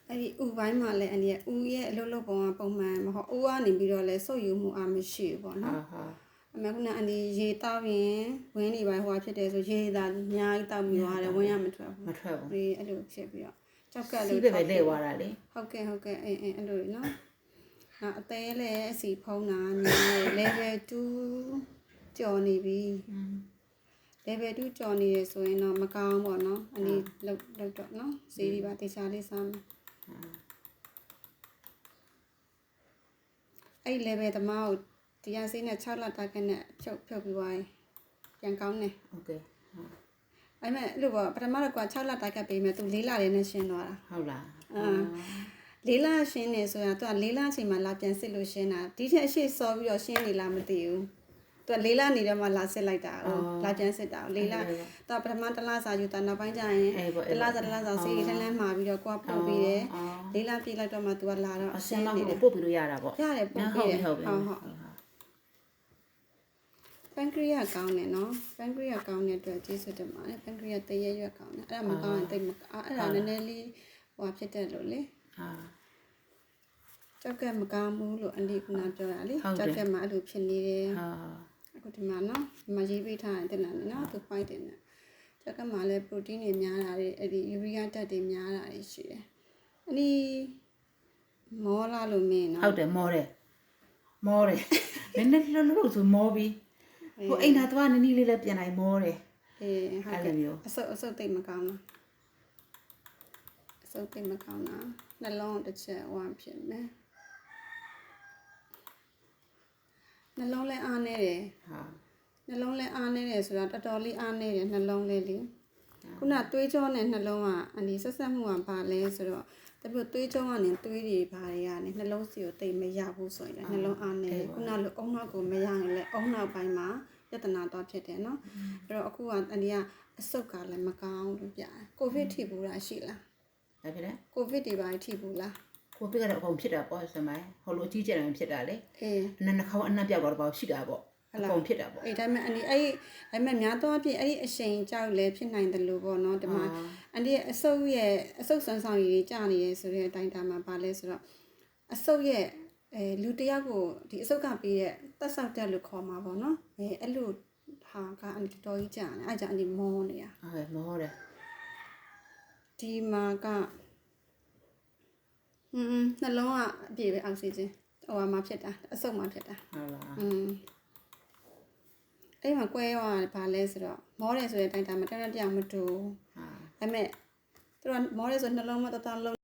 အဲ့ဒီဥပိုင်းမှာလည်းအန်ဒီဥရဲ့အလုပ်လုပ်ပုံကပုံမှန်မဟုတ်ဥကနေပြီးတော့လဲဆုတ်ယူမှုအမရှိဘူးပေါ့နော်အမေကအန်ဒီရေတောက်ရင်ဝင်းနေပါဟိုဖြစ်တယ်ဆိုရေသာအများကြီးတောက်ပြီးသွားတယ်ဝင်းရမထွက်ဘူးဒီအဲ့လိုဖြစ်ပြီးတော့ကြောက်ကလို့စီးပဲလဲသွားတာလေဟုတ်ကဲ့အဲ့လိုနော်အသေးလည်းအစီဖုံးတာများတယ် level 2ကျော်နေပြီ level 2ကျော်နေရဆိုရင်တော့မကောင်းပေါ့နော်အန်ဒီလောက်တော့နော်စီးပြီးပါတေချာလေးစားမယ်အဲ့ level တမောက်တရားစိနဲ့6လတာကနဲ့ဖြုတ်ပြီးသွားရင်ပြန်ကောင်းတယ်ဟုတ်ကဲ့အဲ့မဲ့အဲ့လိုပေါ့ပထမတော့က6လတာကပေးမယ်သူ4လလေးနဲ့ရှင်းသွားတာဟုတ်လား4လရှင်းနေဆိုတာသူက4လအချိန်မှလာပြန်စစ်လို့ရှင်းတာဒီထက်အရှိစောပြီးတော့ရှင်းနေလားမသိဘူးသူက4လနေတော့မှလာစစ်လိုက်တာလာပြန်စစ်တာ4လသူကပထမ1လစာယူတာနောက်ပိုင်းကျရင်1လစာစီးထန်းမှာပြီးတော့ကိုကပို့ပြီးတယ်4လပြည့်လိုက်တော့မှသူကလာတော့အရှင်းနေတယ်ပို့ပြီးလို့ရတာပေါ့ရတယ်ပို့ပြီးတယ်ဟုတ်ပန်ကရီယာကောင်းတယ်နော်ပန်ကရီယာကောင်းတဲ့အတွက်ကျေးဇူးတင်ပါတယ်ပန်ကရီယာတရေရွက်ကောင်းတယ်အဲ့ဒါမကောင်းရင်တိတ်မအဲ့ဒါနည်းနည်းလေးဟိုဖြစ်တဲ့လို့လေကြောက်ကမကောင်းဘူးလို့အန်ဒီကပြောတာလေကြောက်ကမှအဲ့လိုဖြစ်နေတယ်အခုဒီမှာနော်ဒီမှာရေးပေးထားတယ်တင်တယ်နော်သူ point တင်တယ်ကြောက်ကမှလည်း protein တွေများတာတွေအဲ့ဒီ urea ဓာတ်တွေများတာတွေရှိတယ်အနီမောလာလို့မင်းနော်ဟုတ်တယ်မောတယ်နည်းနည်းလို့ဆိုမောပြီးဟိုအိမ်သာသွားနည်းနည်းလေးလည်းပြန်လိုက်မောတယ်ဟုတ်ကဲ့အဆုပ်သိမ့်မကောင်းလားအဆုပ်သိမ့်မကောင်းလားနှလုံးတစ်ချက်ဝမ်းဖြစ်မယ်နှလုံးလည်းအားနေတယ်နှလုံးလည်းအားနေတယ်ဆိုတာတော်တော်လေးအားနေတယ်နှလုံးလေးလေခုနသွေးကြောနဲ့နှလုံးကအနီဆက်ဆက်မှုကဘာလဲဆိုတော့တပြသွေးကြောကနေသွေးတွေဘာတွေကနေနှလုံးစီကိုတိတ်မရဘူးဆိုရင်နှလုံးအားနေတယ်ခုနလိုအုံနောက်ကိုမရရင်လည်းအုံနောက်ပိုင်းမှာပြဿနာတော့ဖြစ်တယ်နော်အဲ့တော့အခုကအန်ဒီကအဆုတ်ကလည်းမကောင်းလို့ပြတယ်ကိုဗစ်ထိဘူးလားရှိလားဘာဖြစ်လဲကိုဗစ်တွေပါထိဘူးလားကိုဗစ်ကတော့အကုန်ဖြစ်တာပေါ့ဆမိုင်းဟိုလိုအကြီးကျယ်တယ်ဖြစ်တာလေအနက်နှခေါင်းအနက်ပြောက်တော့ပေါ့ရှိတာပေါ့အကုန်ဖြစ်တာပေါ့အဲ့ဒါမှအန်ဒီအဲ့မှများတော့ဖြစ်အဲ့ဒီအရှိန်ကြောက်လည်းဖြစ်နိုင်တယ်လို့ပေါ့နော်ဒီမှာအန်ဒီရဲ့အဆုတ်ဆွမ်းဆောင်ရည်ကြာနေရဆိုတဲ့အတိုင်းတာမှာပါလဲဆိုတော့အဆုတ်ရဲ့လူတယောက်ကိုဒီအဆုတ်ကပေးတဲ့တက်ဆောက်တက်လို့ခေါ်မှာပေါ့နော်အဲ့လိုဟာကအန်ဒီတော်ကြီးကြာနေအဲ့ကြောင့်အန်ဒီမောနေတာဟုတ်မောတယ်ဒီမှာကနှလုံးကအပြည့်ပဲအောက်ဆီဂျင်ဟိုမှာဖြစ်တာအဆုတ်မှာဖြစ်တာဟုတ်လားအဲ့မှာကွဲရောဘာလဲဆိုတော့မောတယ်ဆိုတဲ့အတိုင်းတာမတန်းတန်းမတူအဲ့မဲ့သူကမောတယ်ဆိုနှလုံးမတော်တော်လုံး